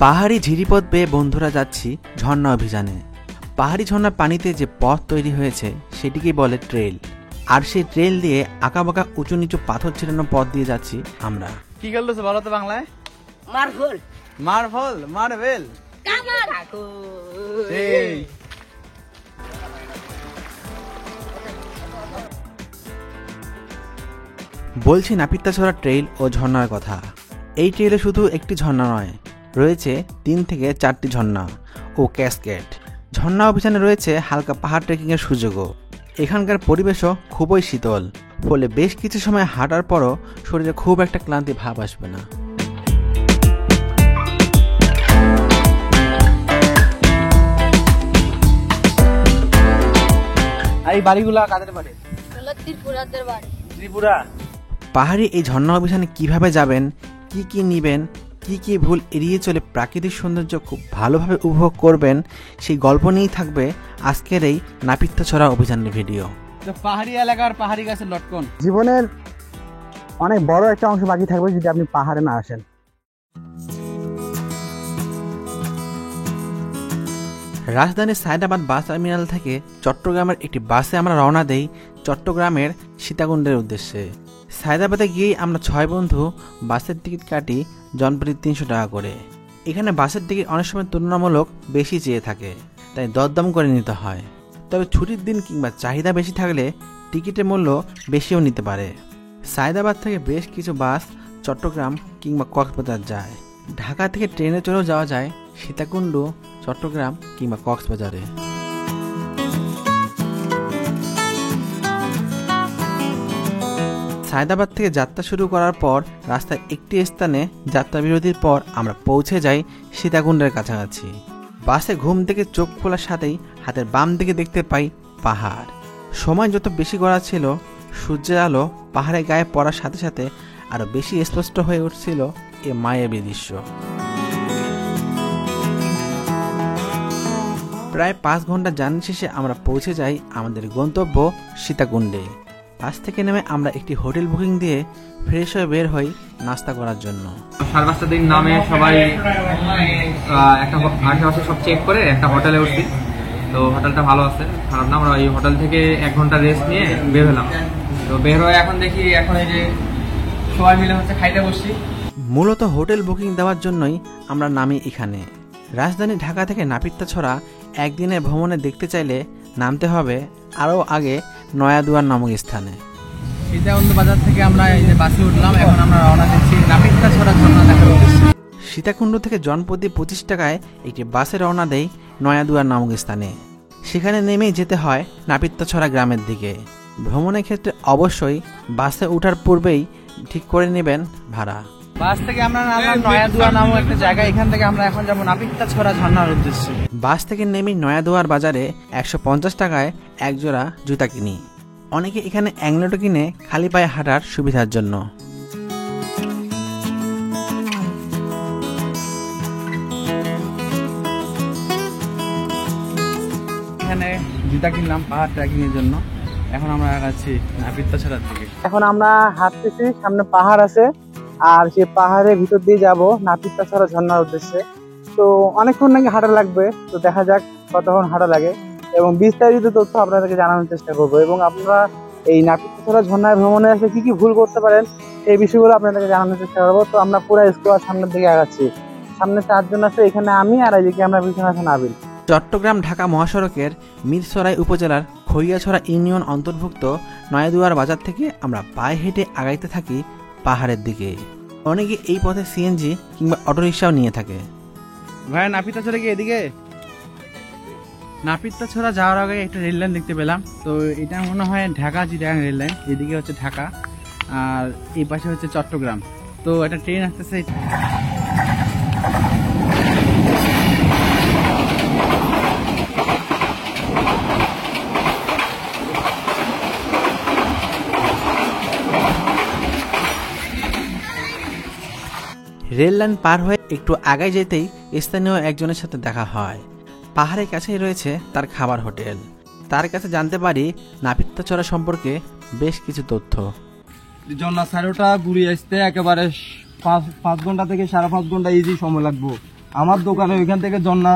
পাহাড়ি ঝিরিপথ বেয়ে বন্ধুরা যাচ্ছি ঝর্ণা অভিযানে। পাহাড়ি ঝর্ণার পানিতে যে পথ তৈরি হয়েছে সেটিকে বলে ট্রেল। আর সেই ট্রেল দিয়ে আঁকাবাঁকা উঁচু নিচু পাথর ছিটানো পথ দিয়ে যাচ্ছি আমরা। কি খেলতেছো বলো তো বাংলায়? মার্বেল। মার্বেল মার্বেল বলছি নাপিতাছড়া ট্রেইল ও ঝর্ণার কথা। এই ট্রেইলে শুধু একটি ঝর্ণা নয়, রয়েছে 3 থেকে 4টি ঝর্ণা ও ক্যাসকেড। ঝর্ণা অভিযানে রয়েছে হালকা পাহাড় ট্রেকিংয়ের সুযোগও। এখানকার পরিবেশও খুবই শীতল, ফলে বেশ কিছু সময় হাঁটার পরও শরীরে খুব একটা ক্লান্তি ভাব আসবে না। এই বাড়িগুলা কাদের বাড়ি? ত্রিপুরাদের বাড়ি। ত্রিপুরা। পাহাড়ি এই ঝর্ণা অভিযানে কিভাবে যাবেন, কি কি নেবেন, কি কি ভুল এড়িয়ে চলে প্রাকৃতিক সৌন্দর্য খুব ভালোভাবে উপভোগ করবেন, সেই গল্প নিয়েই থাকবে আজকের এই নাপিতাছড়া অভিযানের ভিডিও। পাহাড়ি এলাকার পাহাড়ি গাছের লটকন। জীবনের অনেক বড় একটা অংশ বাকি থাকবে যদি আপনি পাহাড়ে না আসেন। রাজধানীর সায়দাবাদ বাস টার্মিনাল থেকে চট্টগ্রামের একটি বাসে আমরা রওনা দেই চট্টগ্রামের সীতাকুণ্ডের উদ্দেশ্যে। সায়দাবাদে গিয়েই আমরা 6 বন্ধু বাসের টিকিট কাটি জনপ্রতি 300 টাকা করে। এখানে বাসের টিকিট অনেক সময় তুলনামূলক বেশি চেয়ে থাকে, তাই দরদাম করে নিতে হয়। তবে ছুটির দিন কিংবা চাহিদা বেশি থাকলে টিকিটের মূল্য বেশিও নিতে পারে। সায়দাবাদ থেকে বেশ কিছু বাস চট্টগ্রাম কিংবা কক্সবাজার যায়। ঢাকা থেকে ট্রেনে চলেও যাওয়া যায় সীতাকুণ্ড, চট্টগ্রাম কিংবা কক্সবাজারে। সায়দাবাদ থেকে যাত্রা শুরু করার পর রাস্তায় একটি স্থানে যাত্রা বিরতির পর আমরা পৌঁছে যাই সীতাকুণ্ডের কাছাকাছি। বাসে ঘুম থেকে চোখ খোলার সাথেই হাতের বাম দিকে দেখতে পাই পাহাড়। সময় যত বেশি গড়া ছিল, সূর্যের আলো পাহাড়ে গায়ে পড়ার সাথে সাথে আরো বেশি স্পষ্ট হয়ে উঠছিল এ মায়াবী দৃশ্য। প্রায় 5 ঘন্টা জার্নি শেষে আমরা পৌঁছে যাই আমাদের গন্তব্য সীতাকুণ্ডে। বাস থেকে নেমে আমরা একটি হোটেল বুকিং দিয়ে ফ্রেশ হয়ে বের হই নাস্তা করার জন্য। 5:30 দিন নামে সবাই একটা আশেপাশে সব চেক করে একটা হোটেলে উঠছি। তো হোটেলটা ভালো আছে, খারাপ না। আমরা এই হোটেল থেকে 1 ঘন্টা রেস্ট নিয়ে বের হলাম। তো বের হয়ে এখন দেখি এখন এই যে সবাই মিলে হচ্ছে খাইতে বসছি। মূলত হোটেল বুকিং দেওয়ার জন্যই আমরা নামি এখানে। রাজধানী ঢাকা থেকে নাপিতাছড়া একদিনের ভ্রমণে দেখতে চাইলে নামতে হবে আরও আগে নয়াদুয়ার নামক স্থানে। সীতাকুণ্ড বাজার থেকে আমরা এই যে বাসে উঠলাম, এখন আমরা রওনা দিচ্ছি নাপিতাছড়া ঝর্ণা দেখার উদ্দেশ্যে। সীতাকুণ্ড থেকে জনপ্রতি 25 টাকায় একটি বাসে রওনা দেয় নয়াদুয়ার নামক স্থানে। সেখানে নেমেই যেতে হয় নাপিতাছড়া গ্রামের দিকে। ভ্রমণের ক্ষেত্রে অবশ্যই বাসে ওঠার পূর্বেই ঠিক করে নেবেন ভাড়া। বাস থেকে আমরা নামলাম নয়াদুয়া নামক একটা জায়গা। এখান থেকে আমরা এখন যাবো নাপিতাছড়া ঝর্ণার উদ্দেশ্যে। বাস থেকে নেমেই নয়াদুয়ার বাজারে 150 টাকায় এক জোড়া জুতা কিনি। অনেকে এখানে অ্যাংলোটো কিনে খালি পায়ে হাঁটার সুবিধার জন্য। এখানে জুতা কিনলাম পাহাড় ট্রেকিং এর জন্য। এখন আমরা যাচ্ছি নাপিতাছড়ার দিকে। এখন আমরা হাঁটতেছি, সামনে পাহাড় আছে, আর সেই পাহাড়ের ভিতর দিয়ে যাব নাপিতাছড়া ঝর্ণার উদ্দেশ্যে। তো অনেকক্ষণ নাকি হাঁটা লাগবে, তো দেখা যাক কতক্ষণ হাঁটা লাগে এবং বিস্তারিত তথ্য আপনাদেরকে জানানোর চেষ্টা করবো। এবং আপনারা এই নাপিতাছড়া ঝর্ণায় ভ্রমণে আসলে কি কি ভুল করতে পারেন এই বিষয়গুলো আপনাদেরকে জানানোর চেষ্টা করবো। তো আমরা পুরো স্কোয়ার সামনের দিকে আগাচ্ছি। সামনে 4 জন আছে, এখানে আমি আর এইদিকে আমরা পিছনে আছে নাবিল। চট্টগ্রাম ঢাকা মহাসড়কের মিরসরাই উপজেলার খৈয়াছড়া ইউনিয়ন অন্তর্ভুক্ত নয়াদুয়ার বাজার থেকে আমরা পায়ে হেঁটে আগাইতে থাকি পাহাড়ের দিকে। অনেকে এই পথে সিএনজি কিংবা অটোরিকশাও নিয়ে থাকে। ভাই নাপিতাছড়া কি এদিকে? নাপিতাছড়া যাওয়ার আগে একটা রেল লাইন দেখতে পেলাম। তো এটা মনে হয় ঢাকা চিটাগাং রেল লাইন। এদিকে হচ্ছে ঢাকা আর এই পাশে হচ্ছে চট্টগ্রাম। তো একটা ট্রেন আসতেছে। রেল লাইন পার হয়ে একটু আগায় যেতেই স্থানীয় একজনের সাথে দেখা হয়। পাহাড়ের কাছেই রয়েছে তার খাবার হোটেল। তার কাছে জানতে পারি নাপিতাছড়া সম্পর্কে বেশ কিছু তথ্য। ঝর্ণা 4টা ঘুরে আসতে একেবারে 5 ঘন্টা থেকে 5.5 ঘন্টা ইজি সময় লাগবে। আমার দোকানে ওইখান থেকে জন্না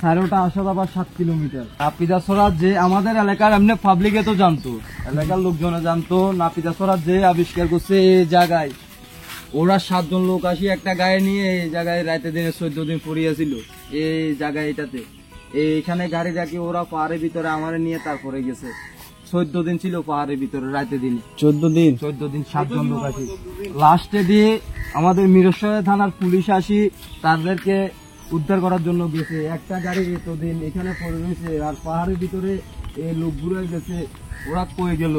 5.5 আসা আবার 7 কিলোমিটার। নাপিতাছড়া যে আমাদের এলাকার এমনি পাবলিকে তো জানতো, এলাকার লোকজনে জানতো নাপিতাছড়া যে আবিষ্কার করছে এই জায়গায়। ওরা 7 জন লোক আসি একটা গায়ে নিয়ে এই জায়গায় রাতে দিনে 14 দিন পড়িয়াছিল এই জায়গায় এটাতে। এইখানে গাড়ি রাখি ওরা পাহাড়ের ভিতরে আমার নিয়ে তারপরে গেছে। 14 দিন ছিল পাহাড়ের ভিতরে রাতে দিনে। 14 দিন 7 জন লোক আসি। লাস্টে দিয়ে আমাদের মিরসরাই থানার পুলিশ আসি তাদেরকে উদ্ধার করার জন্য গেছে। একটা গাড়ি এতদিন এখানে পড়ে রয়েছে আর পাহাড়ের ভিতরে এই লোকগুলো গেছে, ওরা কই গেল।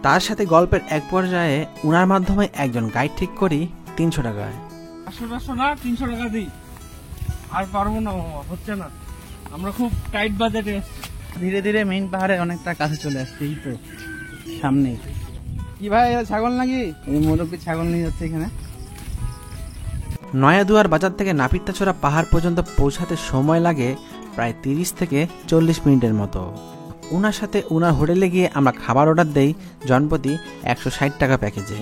তার সাথে গল্পের এক পর্যায়ে উনার মাধ্যমে একজন গাইড ঠিক করি 300 টাকায়। 500 না 300 টাকা দিই, আর পারবো না, হচ্ছে না। আমরা খুব টাইট বাজেটে এসেছি। ধীরে ধীরে মেইন পাহাড়ে অনেকটা কাছে চলে আসছে, এই তো সামনেই। কি ভাই এটা ছাগল নাকি? এই মুরব্বী ছাগল নিয়ে যাচ্ছে এখানে। নয়াদুয়ার বাজার থেকে নাপিতাছড়া পাহাড় পর্যন্ত পৌঁছাতে সময় লাগে প্রায় 30 থেকে 40 মিনিটের মতো। উনার সাথে উনার হোটেলে গিয়ে আমরা খাবার অর্ডার দেই জনপ্রতি 160 টাকা প্যাকেজে।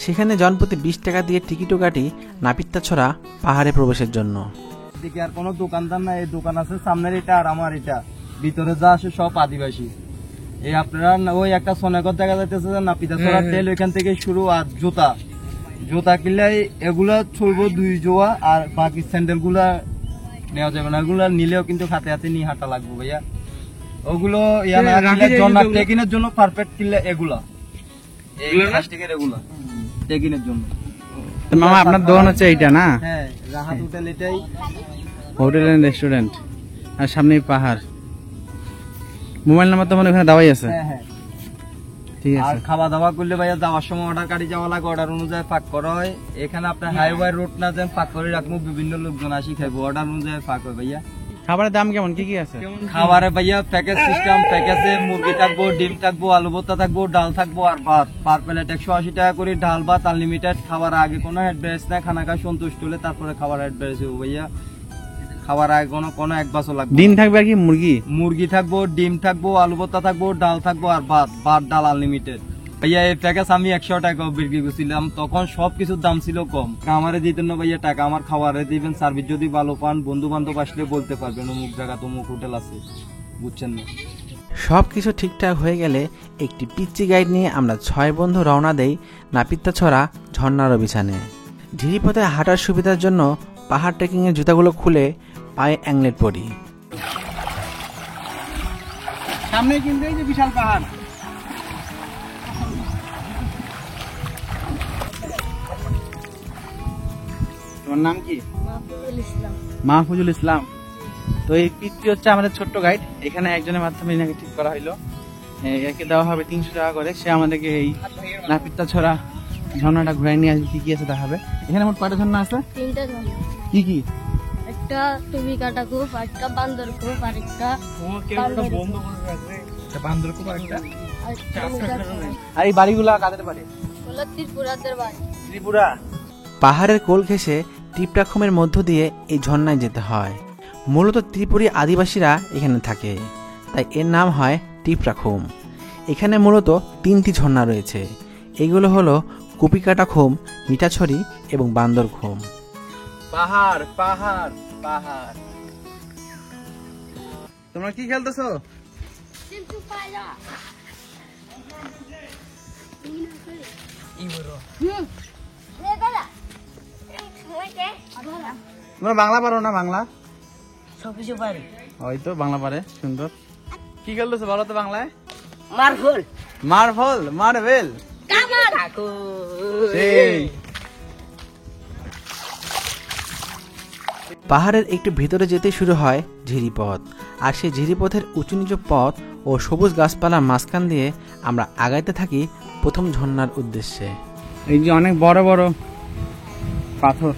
সেখানে জনপ্রতি 20 টাকা দিয়ে টিকিটও কাটি নাপিতাছড়া পাহাড়ে প্রবেশের জন্য। এদিকে আর কোনো দোকানদার না, এই দোকান আছে সামনের এটা আর আমার এটা, ভিতরে যা আসে সব আদিবাসী। এই আপনারা ওই একটা সোনাগর দেখা যাইতেছে নাপিতাছড়া তেল, ওইখান থেকে শুরু। আর জুতা কিনলে এগুলা চলবো 2 জোয়া, আর বাকি স্যান্ডেল গুলা নেওয়া যাবে না। এগুলা নিলেও কিন্তু হাতে হাতে নিয়ে হাঁটা লাগবে ভাইয়া। ওগুলো ট্রেকিংয়ের জন্য পারফেক্ট কিনলে এগুলা ট্রেকিংয়ের জন্য। মামা আপনার দোকান হচ্ছে এইটা না? হ্যাঁ, রাহাত হোটেল এটাই, হোটেল এন্ড রেস্টুরেন্ট, আর সামনেই পাহাড়। মোবাইল নাম্বার তো মানে ওখানে দেওয়াই আছে। হ্যাঁ হ্যাঁ। ঠিক আর আছে। খাওয়া দাওয়া করলে ভাইয়া যাওয়ার সময় অর্ডার কাটি যাওয়া লাগে, অর্ডার অনুযায়ী পাক করা হয়। এখানে আপনার হাইওয়ে রোড না যেন পাক করে রাখবো, বিভিন্ন লোকজন আসি খাইবো, অর্ডার অনুযায়ী পাক হয় ভাইয়া। খাবারের দাম কেমন, কি কি আছে? খাবারে ভাইয়া প্যাকেজ সিস্টেম, প্যাকেজে মুরগি থাকবো, ডিম থাকবো, আলু ভর্তা থাকবো, ডাল থাকবো আর ভাত। পার প্লেট 180 টাকা করে ডাল ভাত আনলিমিটেড। খাবার আগে কোনো অ্যাডভাইস নাই, খানা খায় সন্তুষ্ট হলে তারপরে খাবার অ্যাডভাইস হবো ভাইয়া। খাবার আগে কোনো এক বাসও লাগবে। ডিম থাকবে আর কি মুরগি থাকবো, ডিম থাকবো, আলু ভর্তা থাকবো, ডাল থাকবো আর ভাত ডাল আনলিমিটেড ভাইয়া। এই প্যাকেজ আমি 100 টাকা বিক্রি করছিলাম, তখন সবকিছুর দাম ছিল কম। আমারে দিতেন না ভাইয়া টাকা, আমার খাবারে দিবেন। সার্ভিস যদি ভালো পান, বন্ধু বান্ধব আসলে বলতে পারবেন অমুক জায়গা অমুক হোটেল আছে, বুঝছেন না? সবকিছু ঠিকঠাক হয়ে গেলে একটি পিচ্চি গাইড নিয়ে আমরা 6 বন্ধু রওনা দেই নাপিতাছড়া ঝর্ণার অভিযানে। ঝিরিপথে হাঁটার সুবিধার জন্য পাহাড় ট্রেকিংয়ের জুতাগুলো খুলে পায়ে অ্যাংলেট পরি। সামনে কিন্তু এই যে বিশাল পাহাড়। তোমার নাম কি? মাহফুজুল ইসলাম। মাহফুজুল ইসলাম। তো এই পিচ্চি হচ্ছে আমাদের ছোট্ট গাইড। এখানে একজনের মাধ্যমে এনাকে ঠিক করা হইলো। একে দেওয়া হবে 300 টাকা করে। সে আমাদেরকে এই নাপিতাছড়া ঝর্ণাটা ঘুরাই নিয়ে আসবে, কি কি আছে দেখাবে। এখানে মোট 5টা ঝর্ণা আছে। 3টা ঝর্ণা। কি কি? একটা টুবি কাটা কূপ, একটা বান্দর কূপ, আরেকটা বান্দর কূপ, আরেকটা। আরেকটা আর এই বাড়িগুলা কাদের বাড়ি? হলো ত্রিপুরাদের বাড়ি। ত্রিপুরা। পাহাড়ের কোল ঘেঁষে টিপটাখুমের মধ্য দিয়ে এই ঝর্ণায় যেতে হয়। মূলত ত্রিপুরী আদিবাসীরা এখানে থাকে, তাই এর নাম হয় টিপটাখুম। এখানে মূলত 3টি ঝর্ণা রয়েছে। এগুলো হলো কুপিকাটাখুম, মিঠাছড়ি এবং বান্দরখুম। পাহাড় পাহাড় পাহাড়। তোমরা কি খেলতেছো? কিন্তু পায়রা। তোমরা বাংলা পারো না? বাংলা সবকিছু পারি। ওই তো বাংলা পারে, সুন্দর। কি খেলতেছো বলো তো বাংলায়? মার্ভেল। Marvel, marble. সেই। পাহাড়ের একটু ভিতরে যেতে শুরু হয় ঝিরিপথ, আর সেই ঝিরিপথের উঁচু নিচু পথ ও সবুজ গাছপালার মাঝখান দিয়ে আমরা আগাইতে থাকি প্রথম ঝর্ণার উদ্দেশ্যে। এই যে অনেক বড় বড় পাথর।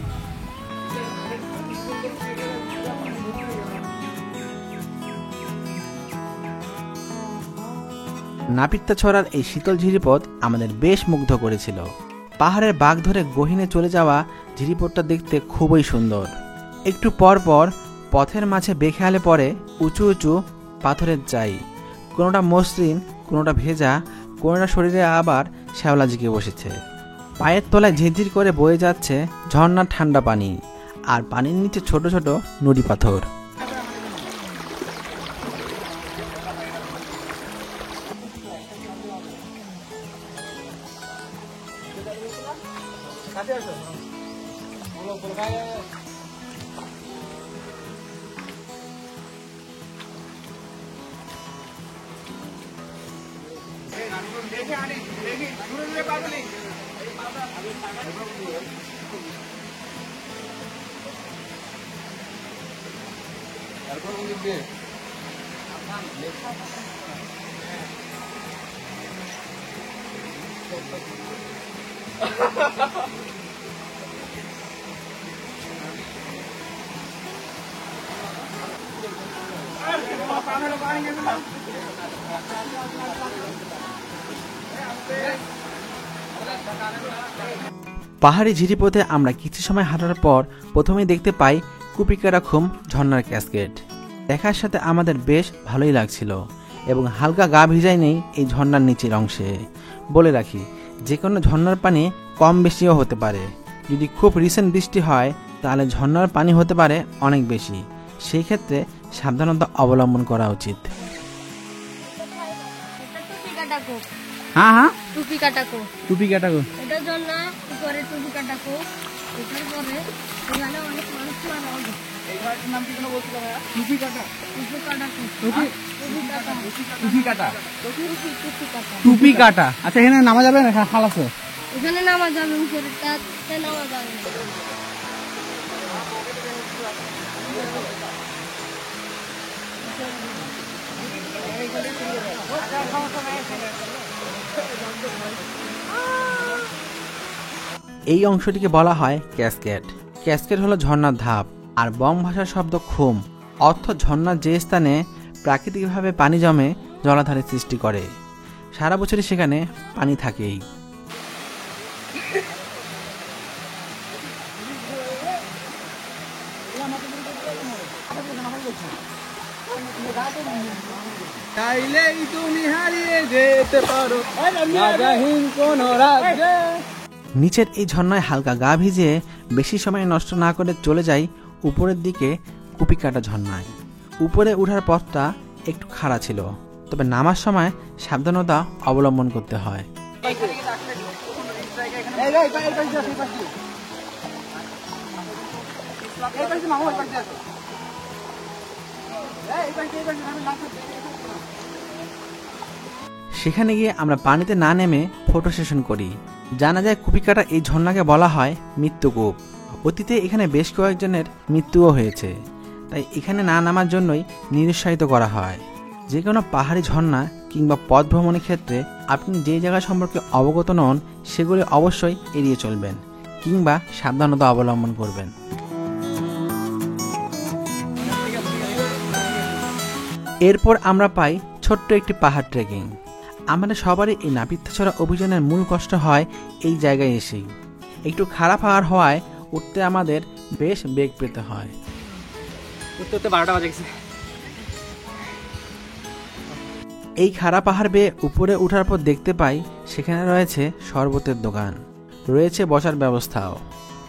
নাপিতাছড়ার এই শীতল ঝিরিপথ আমাদের বেশ মুগ্ধ করেছিল। পাহাড়ের বাঁক ধরে গহীনে চলে যাওয়া ঝিরিপথটা দেখতে খুবই সুন্দর। একটু পর পর পথের মাঝে বেখেয়ালে পড়ে উঁচু উঁচু পাথরের চাই, কোনোটা মসৃণ, কোনোটা ভেজা, কোনোটা শরীরে আবার শ্যাওলা জিকে বসেছে। পায়ের তলায় ঝিরঝির করে বয়ে যাচ্ছে ঝর্ণার ঠান্ডা পানি, আর পানির নিচে ছোট ছোট নুড়ি পাথর। পাহাড়ি ঝিরিপথে আমরা কিছু সময় হাঁটার পর প্রথমেই দেখতে পাই কুপিকারাখুম ঝর্ণার ক্যাসকেড। দেখার সাথে আমাদের বেশ ভালোই লাগছিল এবং হালকা গা ভিজাই নেই এই ঝর্ণার নিচের অংশে। বলে রাখি, যে কোনো ঝর্ণার পানি কম বেশিও হতে পারে। যদি খুব রিসেন্ট বৃষ্টি হয় তাহলে ঝর্ণার পানি হতে পারে অনেক বেশি, সেই ক্ষেত্রে সাবধানতা অবলম্বন করা উচিত। হ্যাঁ হ্যাঁ, টুপি কাটাকো, টুপি কাটাকো। এটার জন্য উপরে টুপি কাটাকো, এটার পরে এখানে অনেক মানুষ মারা হবে। টুপি কাটা, টুপি কাটাকো, টুপি টুপি টুপি কাটা, কাটা, টুপি কাটা। টুপি কাটা। আচ্ছা, এখানে নামা যাবে না? খাল আছে এখানে নামা যাবে, উপরেরটাতে নামা যাবে না। এই অংশটিকে বলা হয় ক্যাসকেড। ক্যাসকেড হলো ঝর্ণার ধাপ, আর বং ভাষার শব্দ খুম, অর্থ ঝর্ণার যে স্থানে প্রাকৃতিকভাবে পানি জমে জলাধারের সৃষ্টি করে। সারা বছরই সেখানে পানি থাকেই। চাইলেই তুমি হারিয়ে যেতে পারো রাজাহীন কোন রাজ্যে। নিচের এই ঝর্ণায় হালকা গা ভিজিয়ে বেশি সময় নষ্ট না করে চলে যাই উপরের দিকে কুপিকাটা ঝর্ণায়। উপরে ওঠার পথটা একটু খাড়া ছিল, তবে নামার সময় সাবধানতা অবলম্বন করতে হয়। সেখানে গিয়ে আমরা পানিতে না নেমে ফটো সেশন করি। জানা যায় কুপিকাটা এই ঝর্ণাকে বলা হয় মৃত্যুকূপ। অতীতে এখানে বেশ কয়েকজনের মৃত্যুও হয়েছে, তাই এখানে না নামার জন্যই নিরুৎসাহিত করা হয়। যে কোনো পাহাড়ি ঝর্ণা কিংবা পথ ভ্রমণের ক্ষেত্রে আপনি যে জায়গা সম্পর্কে অবগত নন সেগুলি অবশ্যই এড়িয়ে চলবেন কিংবা সাবধানতা অবলম্বন করবেন। এরপর আমরা পাই ছোট্ট একটি পাহাড় ট্রেকিং। আমাদের সবারই এই নাপিতাছড়া অভিযানের মূল কষ্ট হয় এই জায়গায় এসেই। একটু খারাপ পাহাড় হওয়ায় উঠতে আমাদের বেশ বেগ পেতে হয়। উঠতে 12টা বাজে গেছে। এই খাড়া পাহাড় বেয়ে উপরে ওঠার পর দেখতে পাই সেখানে রয়েছে শরবতের দোকান, রয়েছে বসার ব্যবস্থাও।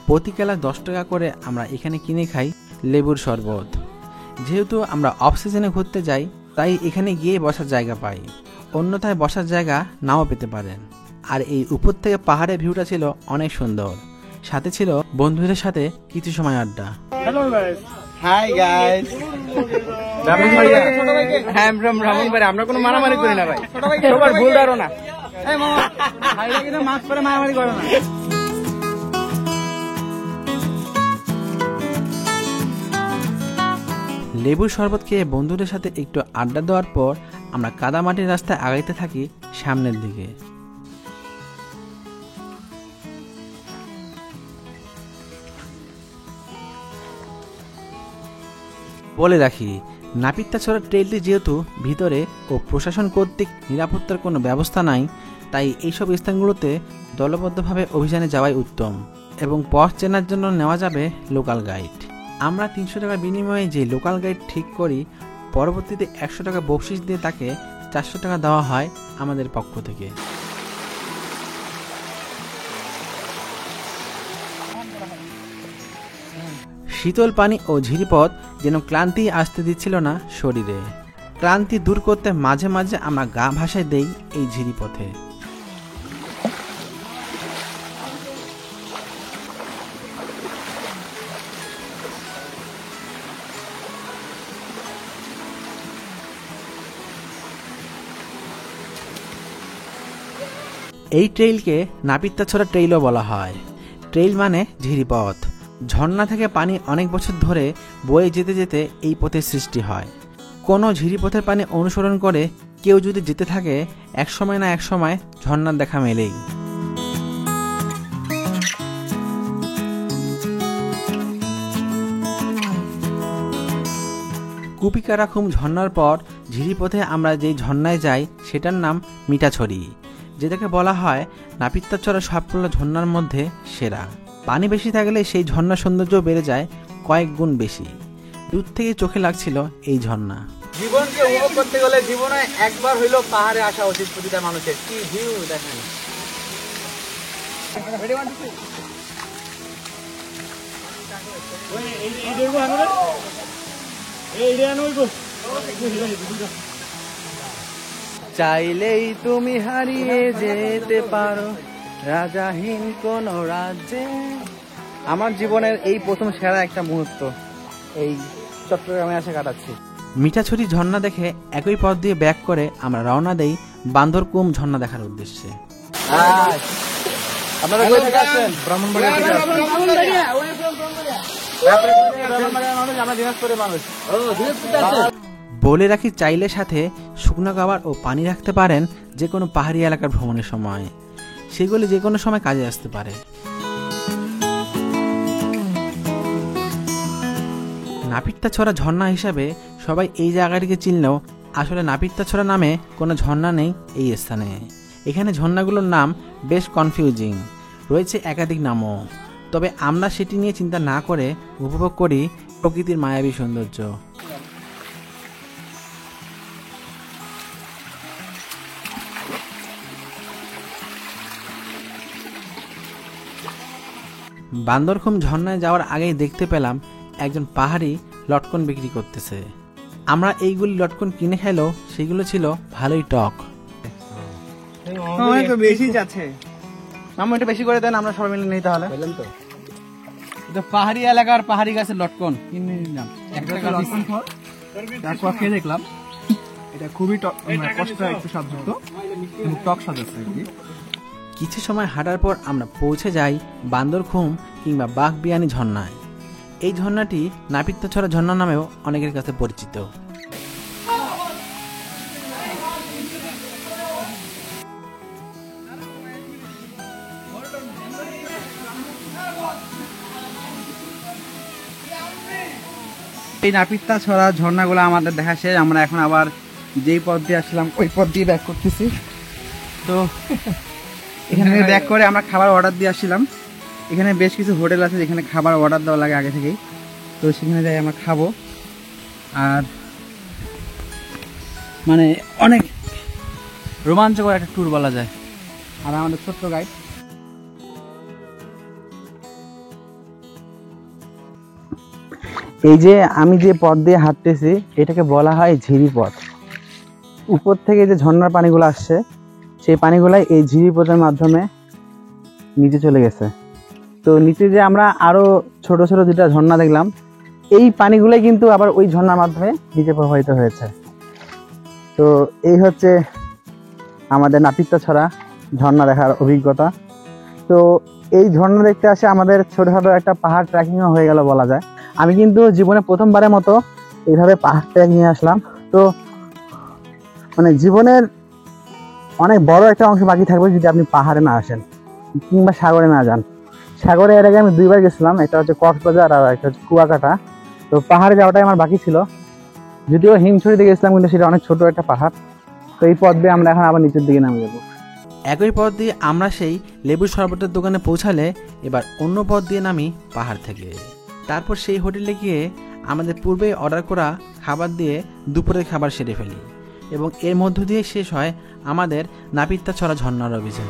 প্রতি কেলা 10 টাকা করে আমরা এখানে কিনে খাই লেবুর শরবত। যেহেতু আমরা অফ সিজনে ঘুরতে যাই তাই এখানে গিয়ে বসার জায়গা পাই, অন্যথায় বসার জায়গা নাও পেতে পারেন। আর এই উপর থেকে পাহাড়ের ভিউটা ছিল অনেক সুন্দর, সাথে ছিল বন্ধুদের সাথে কিছু সময় আড্ডা। হাই গাইস, রামন ভাই, হ্যাঁ রামন ভাই, আমরা কোনো মারামারি করি না ভাই, সবার ভুল ধারণা। এই মামা ভাইরা কিন্তু মাস্ক পরে মারামারি করে না। লেবুর শরবত খেয়ে বন্ধুদের সাথে একটু আড্ডা দেওয়ার পর আমরা কাদামাটির রাস্তায় আগাইতে থাকি সামনের দিকে। বলে রাখি, নাপিতাছড়া ট্রেলটি যেহেতু ভিতরে ও প্রশাসন কর্তৃক নিরাপত্তার কোনো ব্যবস্থা নাই, তাই এইসব স্থানগুলোতে দলবদ্ধভাবে অভিযানে যাওয়াই উত্তম এবং পথ চেনার জন্য নেওয়া যাবে লোকাল গাইড। আমরা 300 টাকার বিনিময়ে যে লোকাল গাইড ঠিক করি, পরবর্তীতে 100 টাকা বকশিশ দিয়ে তাকে 400 টাকা দেওয়া হয় আমাদের পক্ষ থেকে। শীতল পানি ও ঝিরিপথ যেন ক্লান্তি আসতে দিচ্ছিল না শরীরে। ক্লান্তি দূর করতে মাঝে মাঝে আমরা গা ভাসায় দেই এই ঝিরিপথে। এই ট্রেইলকে নাপিতাছড়া ট্রেইলও বলা হয়। ট্রেইল মানে ঝিরিপথ। ঝর্ণা থেকে পানি অনেক বছর ধরে বয়ে যেতে যেতে এই পথের সৃষ্টি হয়। কোনো ঝিরিপথের পানি অনুসরণ করে কেউ যদি যেতে থাকে, একসময় না একসময় ঝর্ণার দেখা মেলেই। কুপিকারাখুম ঝর্ণার পর ঝিরিপথে আমরা যেই ঝর্ণায় যাই সেটার নাম মিঠাছড়ি, যেটাকে বলা হয় নাপিতাছড়া সবগুলো ঝর্ণার মধ্যে সেরা। পানি বেশি থাকলে সেই ঝর্ণার সৌন্দর্য বেড়ে যায় কয়েক গুণ বেশি। দূর থেকে চোখে লাগছিল এই ঝর্ণা। জীবনকে উপভোগ করতে গেলে জীবনে একবার হইলো পাহাড়ে আসা উচিত প্রতিটা মানুষের। কি ভিউ দেখেন। চাইলেই তুমি হারিয়ে যেতে পারো রাজাহীন কোন রাজ্যে। আমার জীবনের এই প্রথম সেরা একটা মুহূর্ত এই চট্টগ্রামে এসে কাটাচ্ছি। মিঠাছড়ি ঝর্ণা দেখে একই পথ দিয়ে ব্যাক করে আমরা রওনা দেই বান্দরকুম ঝর্ণা দেখার উদ্দেশ্যে। আপনারা কই থেকে আসছেন? ব্রাহ্মণবাড়িয়া থেকে আসছেন। আমরা দিনাজপুরের মানুষ। বলে রাখি, চাইলে সাথে শুকনো খাবার ও পানি রাখতে পারেন যে কোনো পাহাড়ি এলাকার ভ্রমণের সময়। সেগুলি যে কোনো সময় কাজে আসতে পারে। নাপিতাছড়া ঝর্ণা হিসাবে সবাই এই জায়গাটিকে চিনলেও আসলে নাপিতাছড়া নামে কোনো ঝর্ণা নেই এই স্থানে। এখানে ঝর্ণাগুলোর নাম বেশ কনফিউজিং, রয়েছে একাধিক নামও। তবে আমরা সেটি নিয়ে চিন্তা না করে উপভোগ করি প্রকৃতির মায়াবী সৌন্দর্য। বান্দরকুম ঝর্ণায় যাওয়ার আগেই দেখতে পেলাম একজন পাহাড়ি লটকন বিক্রি করতেছে। আমরা এইগুলি লটকন কিনে খেলেও সেগুলো ছিল ভালোই টক। বেশি যাচ্ছে, আমরা একটু বেশি করে দেন, আমরা সবাই মিলে নিই তাহলে। এটা পাহাড়ি এলাকার পাহাড়ি গাছের লটকন কিনে নিলাম। তারপর খেয়ে দেখলাম এটা খুবই কষ্ট, একটু স্বাদযুক্ত এবং টক স্বাদ আছে। কিছু সময় হাঁটার পর আমরা পৌঁছে যাই বান্দরকুম কিংবা বাঘবিয়ানি ঝর্ণায়। এই ঝর্ণাটি নাপিতাছড়া ঝর্ণা নামেও অনেকের কাছে পরিচিত। এই নাপিতাছড়া ঝর্ণাগুলো আমাদের দেখা শেষ। আমরা এখন আবার যেই পথ দিয়ে আসলাম ওই পথ দিয়ে ব্যাক করতেছি। তো এখানে ব্যাক করে আমরা খাবার অর্ডার দিয়ে আসছিলাম। এখানে বেশ কিছু হোটেল আছে যেখানে খাবার অর্ডার দেওয়া লাগে আগে থেকেই, তো সেখানে যাই আমরা খাবো। আর মানে অনেক রোমাঞ্চকর একটা ট্যুর বলা যায়। আর আমাদের ছোট্ট গাইড এই যে আমি যে পথ দিয়ে হাঁটতেছি এটাকে বলা হয় ঝিরিপথ। উপর থেকে যে ঝর্ণার পানিগুলো আসছে সেই পানিগুলাই এই ঝিরিপথের মাধ্যমে নিচে চলে গেছে। তো নিচে যে আমরা আরো ছোট ছোট দুটা ঝর্ণা দেখলাম, এই পানিগুলাই কিন্তু আবার ওই ঝর্ণার মাধ্যমে নিচে প্রবাহিত হয়েছে। তো এই হচ্ছে আমাদের নাপিতাছড়া ঝর্ণা দেখার অভিজ্ঞতা। তো এই ঝর্ণা দেখতে আসে আমাদের ছোটখাটো একটা পাহাড় ট্রেকিংও হয়ে গেল বলা যায়। আমি কিন্তু জীবনে প্রথমবারের মতো এইভাবে পাহাড় ট্রেকিংয়ে আসলাম। তো মানে জীবনের অনেক বড় একটা অংশ বাকি থাকবে যদি আপনি পাহাড়ে না আসেন কিংবা সাগরে না যান। সাগরে এর আগে আমি দুইবার গেছিলাম, একটা হচ্ছে কক্সবাজার আর একটা হচ্ছে কুয়াকাটা। তো পাহাড়ে যাওয়াটাই আমার বাকি ছিল, যদিও হিমছড়িতে গেছিলাম কিন্তু সেটা অনেক ছোট একটা পাহাড়। তো এই পথ দিয়ে আমরা এখন আবার নিচের দিকে নামে যাবো। একই পথ দিয়ে আমরা সেই লেবুর শরবতের দোকানে পৌঁছালে এবার অন্য পথ দিয়ে নামি পাহাড় থেকে। তারপর সেই হোটেলে গিয়ে আমাদের পূর্বে অর্ডার করা খাবার দিয়ে দুপুরের খাবার সেরে ফেলি এবং এর মধ্য দিয়ে শেষ হয় আমাদের নাপিতাছড়া ঝর্ণার অভিযান।